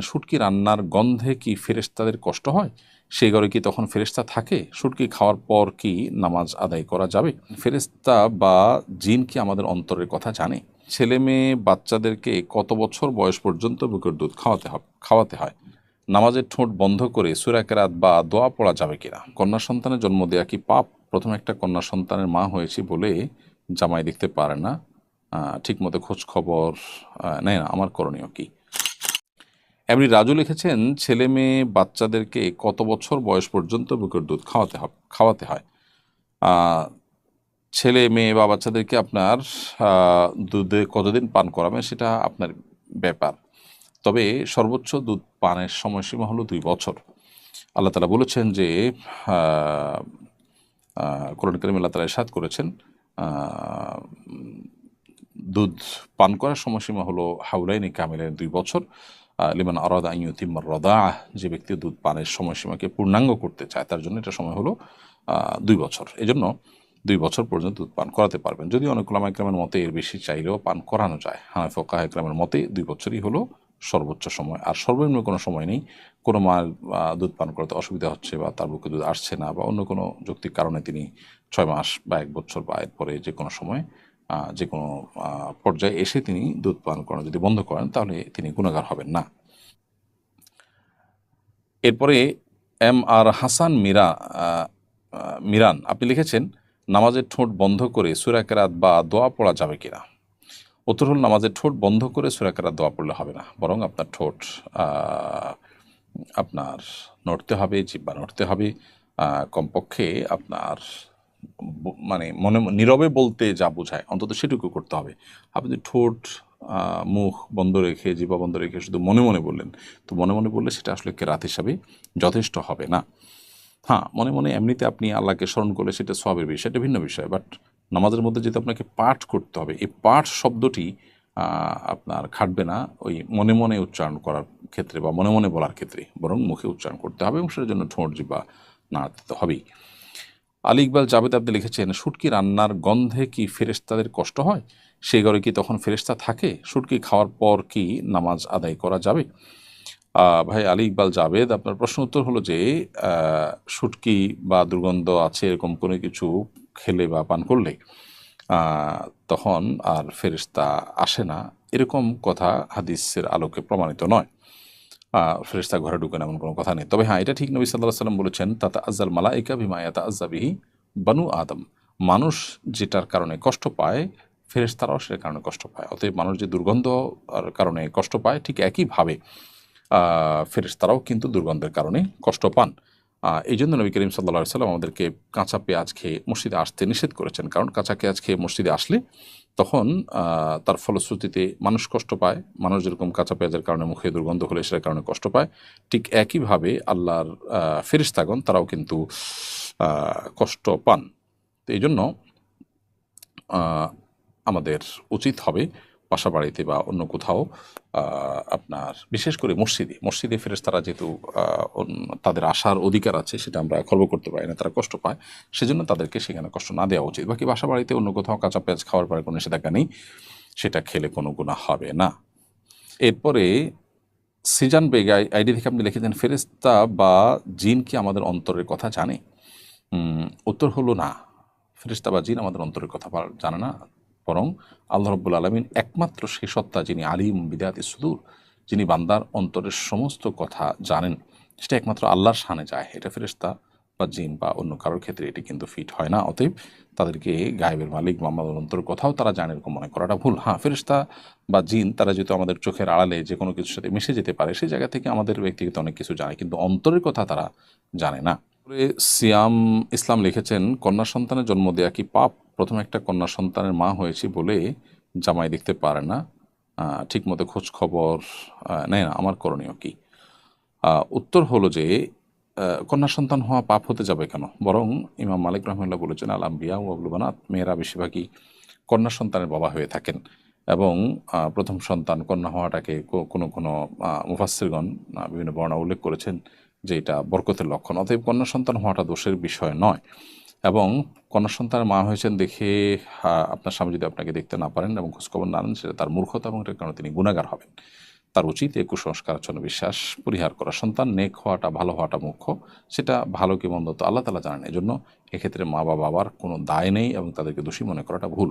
শুটকি রান্নার গন্ধে কি ফেরেশতাদের কষ্ট হয়? সেই ঘরে কি তখন ফেরেশতা থাকে? শুটকি খাওয়ার পর কি নামাজ আদায় করা যাবে? ফেরেশতা বা জিন কি আমাদের অন্তরের কথা জানে? ছেলে মেয়ে বাচ্চাদেরকে কত বছর বয়স পর্যন্ত বুকের দুধ খাওয়াতে হয়? নামাজের ঠোঁট বন্ধ করে সূরা কেরাত বা দোয়া পড়া যাবে কিনা? কন্যা সন্তানের জন্ম দেওয়া কি পাপ? প্রথম একটা কন্যা সন্তানের মা হয়েছি বলে জামাই দেখতে পারে না, ঠিকমতো খোঁজ খবর নেয় না, আমার করণীয় কি? এমনি রাজু লিখেছেন, ছেলে মেয়ে বাচ্চাদেরকে কত বছর বয়স পর্যন্ত বুকের দুধ খাওয়াতে হয়? আহ, ছেলে মেয়ে বা বাচ্চাদেরকে আপনার দুধে কতদিন পান করাবেন সেটা আপনার ব্যাপার। তবে সর্বোচ্চ দুধ পানের সময়সীমা হলো 2 বছর। আল্লাহ তালা বলেছেন যে আহ, কোরআন কারিমে আল্লাহ তালা ইরশাদ করেছেন, আহ, দুধ পান করার সময়সীমা হলো হাউলাইনি কামিলের 2 বছর। লিমান আরাদা আন ইউতিম্মার রাদাআহ, যে ব্যক্তি দুধ পানের সময়সীমাকে পূর্ণাঙ্গ করতে চায় তার জন্য এটা সময় হলো 2 বছর। এজন্য 2 বছর পর্যন্ত দুধ পান করাতে পারবেন। যদি অনেক ওলামা ইকরামের মতে এর বেশি চাইলেও পান করানো যায়। হানাফি ফুকাহা ইকরামের মতে 2 বছরই হলো সর্বোচ্চ সময়, আর সর্বনিম্ন কোনো সময় নেই। কোনো মার দুধ পান করতে অসুবিধা হচ্ছে বা তার বুকে দুধ আসছে না বা অন্য কোনো যৌক্তিক কারণে তিনি 6 মাস বা 1 বছর বা এরপরে যে কোনো সময় যে কোনো পর্যায়ে এসে তিনি দুধ পান করানো যদি বন্ধ করেন তাহলে তিনি গুনাহগার হবেন না। এরপরে এম আর হাসান মিরান আপনি লিখেছেন, নামাজের ঠোঁট বন্ধ করে সূরা কেরাত বা দোয়া পড়া যাবে কিনা? উত্তর হল, নামাজের ঠোঁট বন্ধ করে সূরা কেরাত দোয়া পড়লে হবে না, বরং আপনার ঠোঁট আপনার নড়তে হবে, জিহ্বা নড়তে হবে। কমপক্ষে আপনার মানে মনে নীরবে বলতে যা বোঝায় অন্তত সেটুকু করতে হবে। আপনি যদি ঠোঁট মুখ বন্ধ রেখে, জিহ্বা বন্ধ রেখে শুধু মনে মনে বললেন, তো মনে মনে বললে সেটা আসলে কেরাত হিসাবে যথেষ্ট হবে না। হ্যাঁ, মনে মনে এমনিতে আপনি আল্লাহকে স্মরণ করলে সেটা সওয়াবের বিষয়, এটা ভিন্ন বিষয়। বাট নামাজের মধ্যে যেহেতু আপনাকে পাঠ করতে হবে, এই পাঠ শব্দটি আপনার খাটবে না ওই মনে মনে উচ্চারণ করার ক্ষেত্রে বা মনে মনে বলার ক্ষেত্রে, বরং মুখে উচ্চারণ করতে হবে এবং সেটার জন্য ঠোঁট জিহ্বা নাড়াতে তো হবেই। আলী ইকবাল জাভেদ আপনি লিখেছেন, শুটকি রান্নার গন্ধে কি ফেরেশতাদের কষ্ট হয়? সেই ঘরে কি তখন ফেরেশতা থাকে? শুটকি খাওয়ার পর কি নামাজ আদায় করা যাবে? ভাই আলী ইকবাল জাভেদ, আপনার প্রশ্ন উত্তর হলো যে শুটকি বা দুর্গন্ধ আছে এরকম কোনো কিছু খেলে বা পান করলে আহ, তখন আর ফেরেশতা আসে না, এরকম কথা হাদিসের আলোকে প্রমাণিত নয়। ফেরেশতা ঘরে ঢুকেন এমন কোনো কথা নেই। তবে হ্যাঁ, এটা ঠিক, নবী সাল্লাল্লাহু আলাইহি সাল্লাম বলেছেন, তাতা আজ্জাল মালাইকা বিমা ইয়াতাআজ্জা বিহি বানু আদম। মানুষ যেটার কারণে কষ্ট পায় ফেরেশতারাও সেটার কারণে কষ্ট পায়। অতএব মানুষ যে দুর্গন্ধ কারণে কষ্ট পায় ঠিক একইভাবে ফেরেশতারাও কিন্তু দুর্গন্ধের কারণে কষ্ট পান। এই জন্য নবী করিম সাল্লাল্লাহু আলাইহি সাল্লাম আমাদেরকে কাঁচা পেঁয়াজ খেয়ে মসজিদে আসতে নিষেধ করেছেন। কারণ কাঁচা পেঁয়াজ খেয়ে মসজিদে আসলে তখন তার ফলশ্রুতিতে মানুষ কষ্ট পায়। মানুষ যেরকম কাঁচা পেঁয়াজের কারণে মুখে দুর্গন্ধ হলে সেটার কারণে কষ্ট পায়, ঠিক একইভাবে আল্লাহর ফেরেশতাগণ তারাও কিন্তু কষ্ট পান। তো এই জন্য আমাদের উচিত হবে বাসা বাড়িতে বা অন্য কোথাও আপনার বিশেষ করে মসজিদে ফেরেশতারা যেহেতু তাদের আসার অধিকার আছে সেটা আমরা খর্ব করতে পারি না, তারা কষ্ট পায়, সেজন্য তাদেরকে সেখানে কষ্ট না দেওয়া উচিত। বাকি বাসা বাড়িতে অন্য কোথাও কাঁচা পেঁয়াজ খাওয়ার পরে কোনো নিষেধাজ্ঞা নেই, সেটা খেলে কোনো গুনাহ হবে না। এরপরে সিজান বেগ আইডি থেকে আপনি লিখেছেন, ফেরেশতা বা জিন কি আমাদের অন্তরের কথা জানে? উত্তর হলো না, ফেরেশতা বা জিন আমাদের অন্তরের কথা জানে না, বরং আল্লাহ রাব্বুল আলামিন একমাত্র সেই সত্তা যিনি আলিম বিদাতি সুদূর, যিনি বান্দার অন্তরের সমস্ত কথা জানেন, সেটা একমাত্র আল্লাহর শানে যায়। এটা ফেরেশতা বা জিন বা অন্য কারোর ক্ষেত্রে এটি কিন্তু ফিট হয় না। অতএব তাদেরকে গায়েবের মালিক বা আমাদের অন্তরের কথাও তারা জানে এরকম মনে করাটা ভুল। হ্যাঁ, ফেরেশতা বা জিন তারা যেহেতু আমাদের চোখের আড়ালে যে কোনো কিছুর সাথে মিশে যেতে পারে, সেই জায়গা থেকে আমাদের ব্যক্তিগত অনেক কিছু জানে, কিন্তু অন্তরের কথা তারা জানে না। সিয়াম ইসলাম লিখেছেন, কন্যা সন্তানের জন্ম দেয়া কি পাপ? প্রথম একটা কন্যা সন্তানের মা হয়েছি বলে জামাই দেখতে পারে না, ঠিকমতো খোঁজ খবর নেয় না, আমার করণীয় কি? উত্তর হলো যে কন্যা সন্তান হওয়া পাপ হতে যাবে কেন? বরং ইমাম মালিক রহমাল্লাহ বলেছেন, আল আম্বিয়া ও আবুল বানাত, মেয়েরা বেশিরভাগই কন্যা সন্তানের বাবা হয়ে থাকেন এবং প্রথম সন্তান কন্যা হওয়াটাকে কোনো কোনো মুফাসসিরগণ বিভিন্ন বর্ণনা উল্লেখ করেছেন যে এটা বরকতের লক্ষণ। অতএব কন্যা সন্তান হওয়াটা দোষের বিষয় নয়। এবং কন্যা সন্তানের মা হয়েছেন দেখে আপনার স্বামী যদি আপনাকে দেখতে না পারেন এবং খোঁজখবর না নেন, সেটা তার মূর্খতা এবং এটার কারণে তিনি গুনাহগার হবেন। তার উচিত এই কুসংস্কারাচ্ছন্ন বিশ্বাস পরিহার করা। সন্তান নেক হওয়াটা, ভালো হওয়াটা মুখ্য, সেটা ভালো কি মন্দ তো আল্লাহ তাআলা জানেন। এজন্য এক্ষেত্রে মা বা বাবার কোনো দায় নেই এবং তাদেরকে দোষী মনে করাটা ভুল।